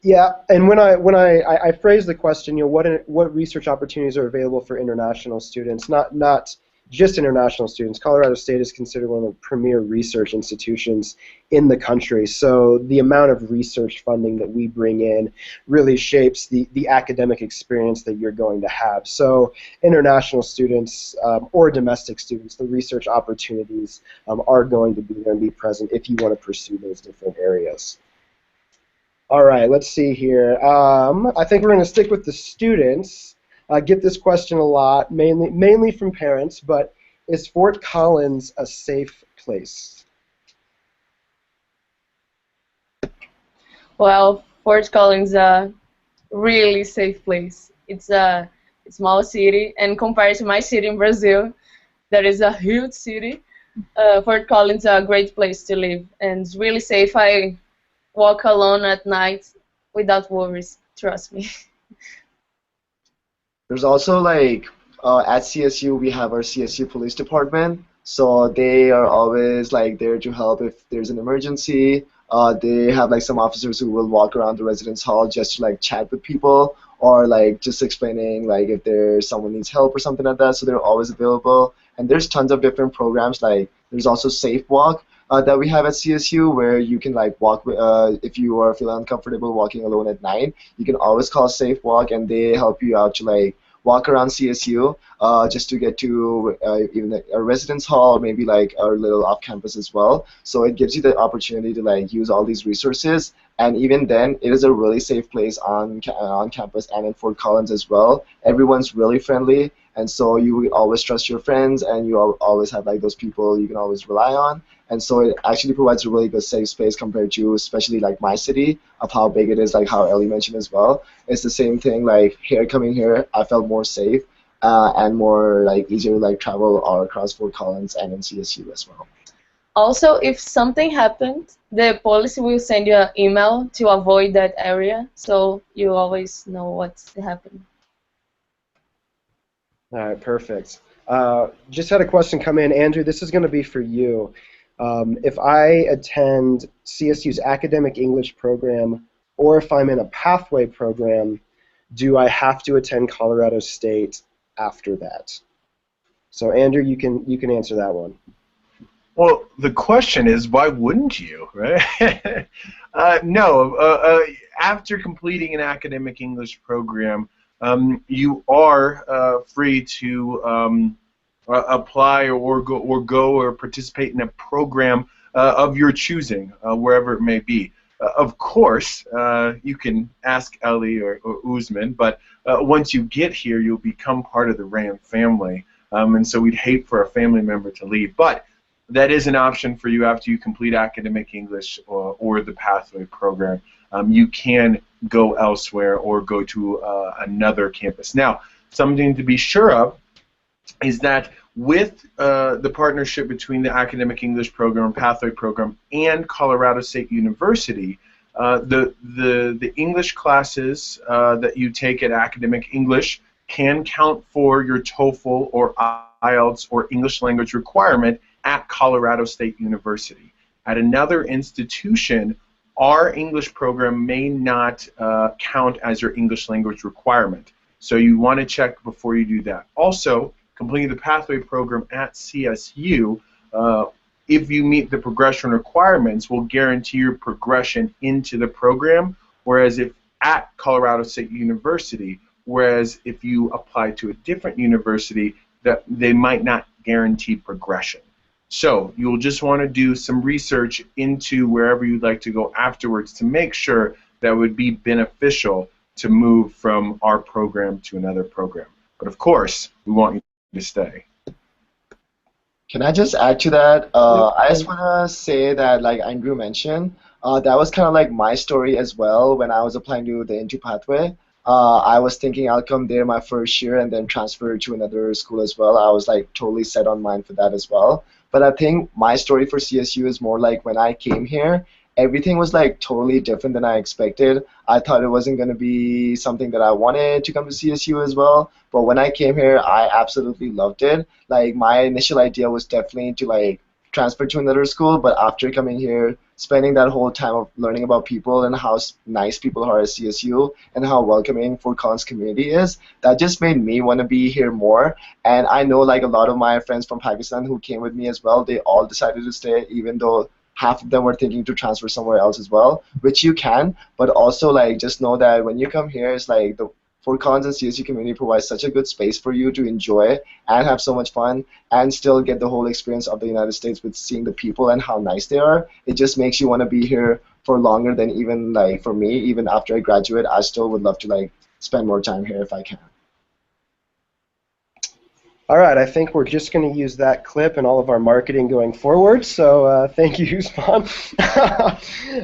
Yeah, and when I phrase the question, what research opportunities are available for international students? Not just international students. Colorado State is considered one of the premier research institutions in the country, so the amount of research funding that we bring in really shapes the academic experience that you're going to have. So international students or domestic students, the research opportunities are going to be there and be present if you want to pursue those different areas. All right, let's see here. I think we're going to stick with the students. I get this question a lot, mainly from parents, but is Fort Collins a safe place? Well, Fort Collins is a really safe place. It's a small city, and compared to my city in Brazil, that is a huge city, Fort Collins is a great place to live, and it's really safe. I walk alone at night without worries, trust me. There's also like at CSU we have our CSU Police Department, so they are always like there to help if there's an emergency. They have like some officers who will walk around the residence hall just to like chat with people or like just explaining like if there's someone needs help or something like that. So they're always available. And there's tons of different programs. Like there's also Safe Walk that we have at CSU where you can like walk if you are feeling uncomfortable walking alone at night. You can always call Safe Walk and they help you out to like walk around CSU just to get to even a residence hall or maybe like our little off campus as well. So it gives you the opportunity to like use all these resources, and even then it is a really safe place on campus and in Fort Collins as well. Everyone's really friendly, and so you always trust your friends and you always have like those people you can always rely on. And so it actually provides a really good safe space compared to especially like my city of how big it is, like how Ellie mentioned as well. It's the same thing, like coming here, I felt more safe and more like easier to like travel all across Fort Collins and in CSU as well. Also, if something happened, the police will send you an email to avoid that area, so you always know what's happening. All right, perfect. Just had a question come in. Andrew, this is going to be for you. If I attend CSU's academic English program or if I'm in a pathway program, do I have to attend Colorado State after that? So Andrew, you can answer that one. Well, the question is, why wouldn't you, right? No, after completing an academic English program, you are free to apply or go or participate in a program of your choosing, wherever it may be. Of course, you can ask Ellie or Usman, but once you get here, you'll become part of the RAM family, and so we'd hate for a family member to leave. But that is an option for you after you complete academic English or the pathway program. You can go elsewhere or go to another campus. Now, something to be sure of is that with the partnership between the academic English program, pathway program, and Colorado State University, the English classes that you take at academic English can count for your TOEFL or IELTS or English language requirement at Colorado State University. At another institution, our English program may not count as your English language requirement. So you want to check before you do that. Also, completing the pathway program at CSU, if you meet the progression requirements, will guarantee your progression into the program, whereas if at Colorado State University, whereas if you apply to a different university, that they might not guarantee progression. So you'll just want to do some research into wherever you'd like to go afterwards to make sure that would be beneficial to move from our program to another program. But of course, we want you to stay. Can I just add to that? I just want to say that, like Andrew mentioned, that was kind of like my story as well when I was applying to the Into pathway. I was thinking I'll come there my first year and then transfer to another school as well. I was like totally set on mind for that as well. But I think my story for CSU is more like when I came here everything was like totally different than I expected. I thought it wasn't going to be something that I wanted to come to CSU as well. But when I came here, I absolutely loved it. Like my initial idea was definitely to like transfer to another school, but after coming here, spending that whole time of learning about people and how nice people are at CSU and how welcoming Fort Collins community is, that just made me want to be here more. And I know like a lot of my friends from Pakistan who came with me as well, they all decided to stay, even though half of them were thinking to transfer somewhere else as well, which you can, but also like just know that when you come here, it's like the Fort Collins and CSU community provides such a good space for you to enjoy and have so much fun and still get the whole experience of the United States with seeing the people and how nice they are. It just makes you want to be here for longer than even like for me, even after I graduate, I still would love to like spend more time here if I can. All right, I think we're just going to use that clip in all of our marketing going forward. So thank you, Usman.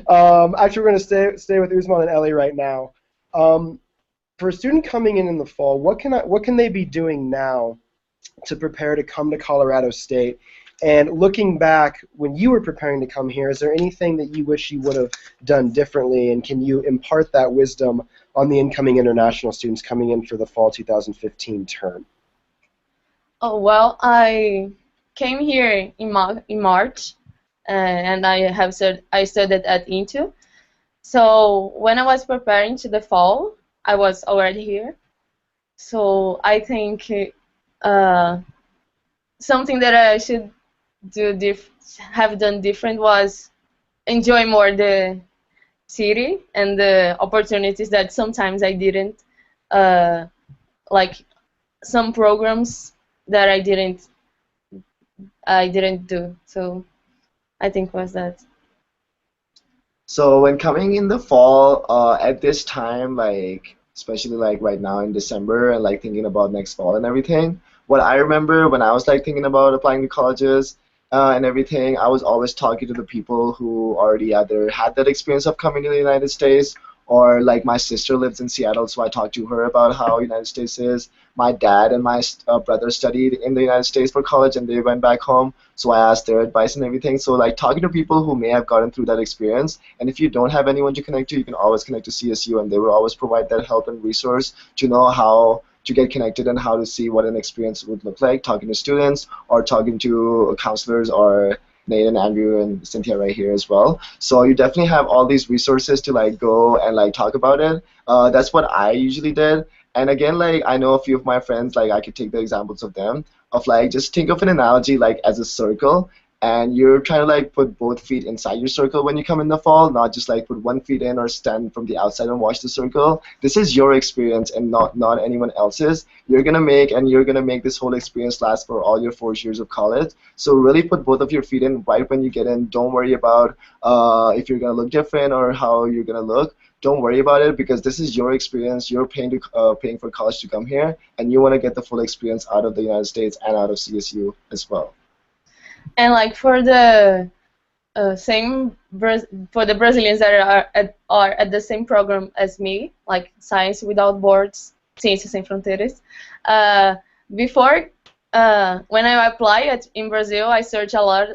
Actually, we're going to stay with Usman and Ellie right now. For a student coming in the fall, what can they be doing now to prepare to come to Colorado State? And looking back, when you were preparing to come here, is there anything that you wish you would have done differently? And can you impart that wisdom on the incoming international students coming in for the fall 2015 term? Oh, well, I came here in March, and I studied at INTU. So when I was preparing to the fall, I was already here. So I think something that I should have done different was enjoy more the city and the opportunities that sometimes I didn't, like some programs that I didn't do. So I think was that. So when coming in the fall, at this time, like especially like right now in December and like thinking about next fall and everything, what I remember when I was like thinking about applying to colleges and everything, I was always talking to the people who already either had that experience of coming to the United States, or like my sister lives in Seattle, so I talked to her about how United States is. My dad and my brother studied in the United States for college and they went back home, so I asked their advice and everything. So like talking to people who may have gotten through that experience, and if you don't have anyone to connect to, you can always connect to CSU and they will always provide that help and resource to know how to get connected and how to see what an experience would look like, talking to students or talking to counselors or Nate and Andrew and Cynthia right here as well. So you definitely have all these resources to like go and like talk about it. That's what I usually did. And again, like I know a few of my friends, like I could take the examples of them, of like just think of an analogy like as a circle, and you're trying to like put both feet inside your circle when you come in the fall, not just like put one feet in or stand from the outside and watch the circle. This is your experience and not anyone else's. You're gonna make this whole experience last for all your 4 years of college. So really put both of your feet in right when you get in. Don't worry about if you're gonna look different or how you're gonna look. Don't worry about it, because this is your experience. You're paying for college to come here, and you want to get the full experience out of the United States and out of CSU as well. And like for the for the Brazilians that are at the same program as me, like Science Without Borders, Ciências Sem Fronteiras. Before, when I applied in Brazil, I searched for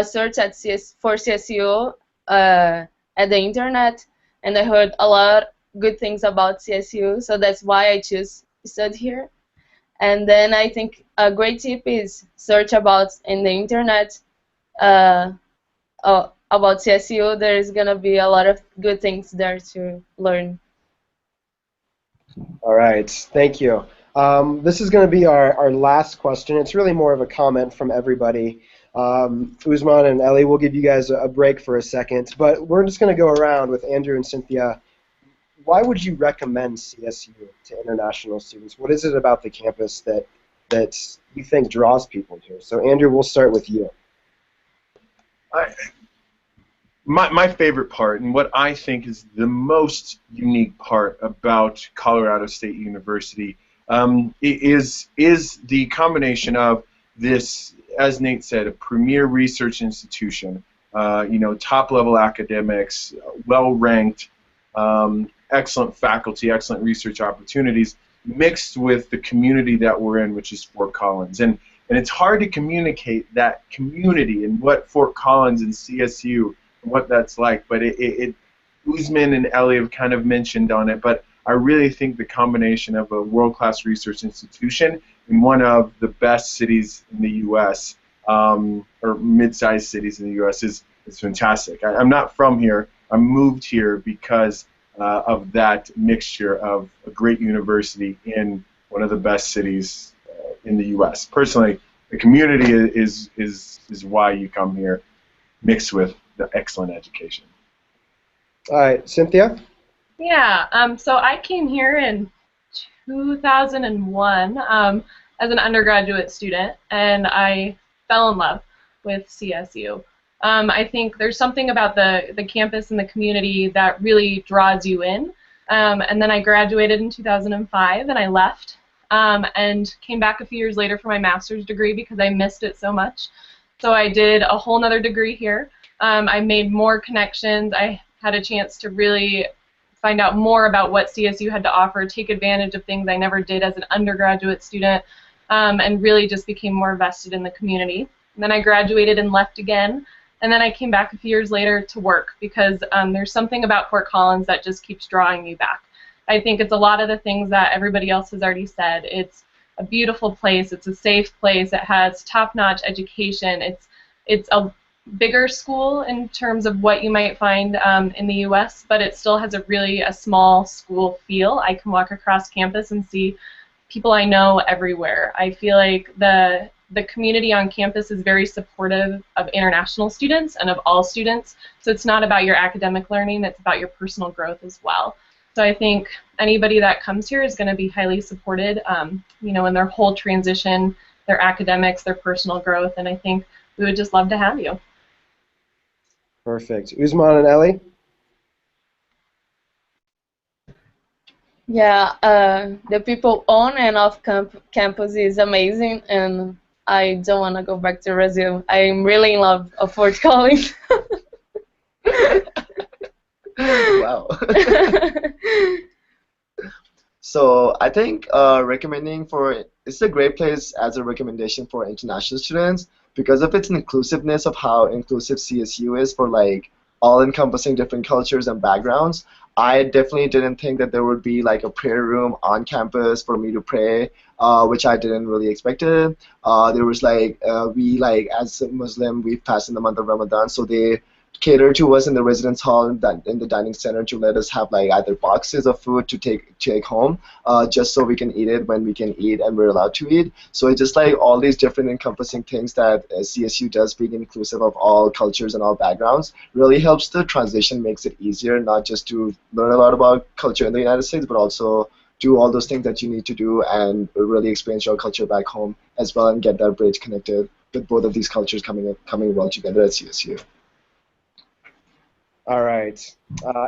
CSU at the internet, and I heard a lot good things about CSU. So that's why I chose to study here. And then I think a great tip is search about in the internet about CSU. There is going to be a lot of good things there to learn. All right, thank you. This is going to be our last question. It's really more of a comment from everybody. Usman and Ellie, we'll give you guys a break for a second, but we're just going to go around with Andrew and Cynthia. Why would you recommend CSU to international students? What is it about the campus that you think draws people here? So Andrew, we'll start with you. My favorite part, and what I think is the most unique part about Colorado State University, is the combination of this, as Nate said, a premier research institution, top-level academics, well-ranked, excellent faculty, excellent research opportunities, mixed with the community that we're in, which is Fort Collins. And it's hard to communicate that community and what Fort Collins and CSU what that's like. But Usman and Ellie have kind of mentioned on it, but I really think the combination of a world-class research institution in one of the best cities in the U.S. Or mid-sized cities in the U.S. is fantastic. I'm not from here. I moved here because of that mixture of a great university in one of the best cities in the U.S. Personally, the community is why you come here, mixed with the excellent education. All right, Cynthia? Yeah, so I came here in 2001 as an undergraduate student, and I fell in love with CSU. I think there's something about the campus and the community that really draws you in. And then I graduated in 2005, and I left and came back a few years later for my master's degree because I missed it so much. So I did a whole nother degree here. I made more connections. I had a chance to really find out more about what CSU had to offer, take advantage of things I never did as an undergraduate student, and really just became more vested in the community. And then I graduated and left again, and then I came back a few years later to work because there's something about Fort Collins that just keeps drawing you back. I think it's a lot of the things that everybody else has already said. It's a beautiful place. It's a safe place. It has top-notch education. It's a bigger school in terms of what you might find in the U.S., but it still has a small school feel. I can walk across campus and see people I know everywhere. I feel like the community on campus is very supportive of international students and of all students, so it's not about your academic learning, it's about your personal growth as well. So I think anybody that comes here is going to be highly supported, in their whole transition, their academics, their personal growth, and I think we would just love to have you. Perfect. Usman and Ellie? Yeah, the people on and off campus is amazing, and I don't want to go back to Brazil. I'm really in love of Fort Collins. Wow. So I think it's a great place as a recommendation for international students because of its inclusiveness, of how inclusive CSU is for like all-encompassing different cultures and backgrounds. I definitely didn't think that there would be like a prayer room on campus for me to pray, which I didn't really expect it. There was as a Muslim, we fast in the month of Ramadan, so they cater to us in the residence hall and in the dining center to let us have like either boxes of food to take home, just so we can eat it when we can eat and we're allowed to eat. So it's just like all these different encompassing things that CSU does, being inclusive of all cultures and all backgrounds, really helps the transition, makes it easier, not just to learn a lot about culture in the United States, but also do all those things that you need to do and really experience your culture back home as well and get that bridge connected with both of these cultures coming well together at CSU. All right.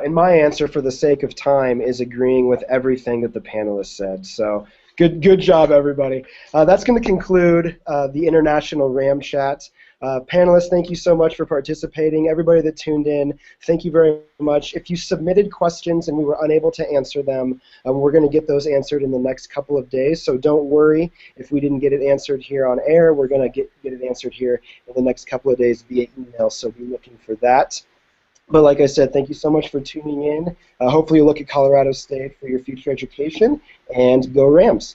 And my answer, for the sake of time, is agreeing with everything that the panelists said. So good job, everybody. That's going to conclude the International RAM Chat. Panelists, thank you so much for participating. Everybody that tuned in, thank you very much. If you submitted questions and we were unable to answer them, we're going to get those answered in the next couple of days. So don't worry if we didn't get it answered here on air. We're going to get it answered here in the next couple of days via email, so be looking for that. But like I said, thank you so much for tuning in. Hopefully you'll look at Colorado State for your future education, and go Rams.